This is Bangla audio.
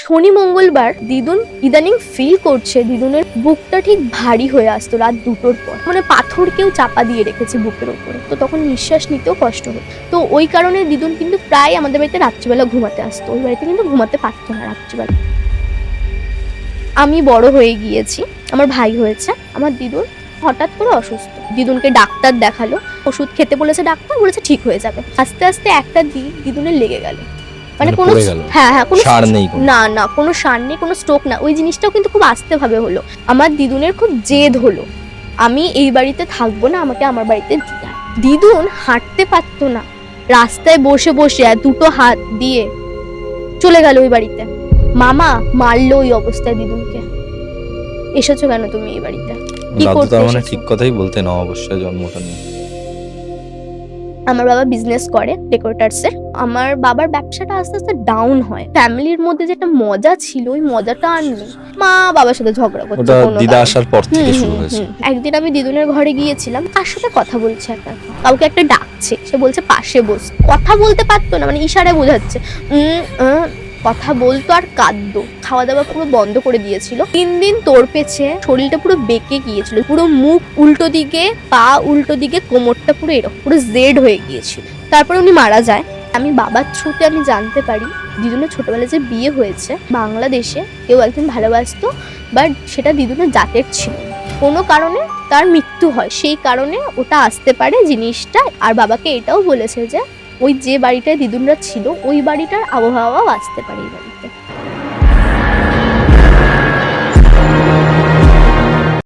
শনি মঙ্গলবার দিদুন ইদানিং ফিল করছে দিদুনের বুকটা ঠিক ভারী হয়ে আসতো রাত 2টোর পর, মানে পাথর কেউ চাপা দিয়ে রেখেছে বুকের ওপরে। তো তখন নিঃশ্বাস নিতেও কষ্ট হতো। তো ওই কারণে দিদুন কিন্তু প্রায় আমাদের বাড়িতে রাত্রিবেলা ঘুমাতে আসতো। ওই বাড়িতে কিন্তু ঘুমাতে পারতো না রাত্রিবেলা। আমি বড় হয়ে গিয়েছি, আমার ভাই হয়েছে, আমার দিদুন হঠাৎ করে অসুস্থ। দিদুনকে ডাক্তার দেখালো, ওষুধ খেতে বলেছে, ডাক্তার বলেছে ঠিক হয়ে যাবে। আস্তে আস্তে একটা দিক দিদুনের লেগে গেল, মানে কোনো হ্যাঁ কোনো সার নেই, না কোনো সার নেই, কোনো স্ট্রোক না। ওই জিনিসটাও কিন্তু খুব আস্তে ভাবে হলো। আমার দিদুনের খুব জেদ হলো, আমি এই বাড়িতে থাকবো না, আমাকে আমার বাড়িতে দিয়ে আয়। দিদুন হাঁটতে পারতো না, রাস্তায় বসে বসে দুটো হাত দিয়ে চলে গেল ওই বাড়িতে। মামা মারলো ওই অবস্থায় দিদুনকে। এসেছো কেন তুমি এই বাড়িতে, কি করতে এসেছো? ঠিক কথাই বলতেন, অবশ্যই জন্মটা নিয়ে। আমার বাবা বিজনেস করে ডেকোরেটার্সের। আমার বাবার ব্যবসাটা আস্তে আস্তে ডাউন হয়। ফ্যামিলির মধ্যে যেটা মজা ছিল ওই মজাটা আর নেই। মা বাবার সাথে ঝগড়া করছে, দিদা আসার পর থেকে শুরু হয়েছে। একদিন আমি দিদুনের ঘরে গিয়েছিলাম, তার সাথে কথা বলছে, কাউকে একটা ডাকছে, সে বলছে পাশে বস। কথা বলতে পারতো না, মানে ইশারায় বোঝাচ্ছে। কথা বলতো আর কাঁদতো। খাওয়া দাওয়া পুরো বন্ধ করে দিয়েছিল। 3 দিন তোর পেছে, শরীরটা পুরো বেঁকে গিয়েছিল, পুরো মুখ উল্টো দিকে, পা উল্টো দিকে, কোমরটা পুরো এরকম পুরো জেড হয়ে গিয়েছিল। তারপরে উনি মারা যায়। আমি বাবার থ্রুতে আমি জানতে পারি দিদুনের ছোটবেলায় যে বিয়ে হয়েছে বাংলাদেশে, কেউ একজন ভালোবাসতো, বাট সেটা দিদুনের জাতের ছিল। কোনো কারণে তার মৃত্যু হয়, সেই কারণে ওটা আসতে পারে জিনিসটা। আর বাবাকে এটাও বলেছে যে ওই যে বাড়িটায় দিদুনরা ছিল ওই বাড়িটার আবহাওয়াও আসতে পারে এই বাড়ি।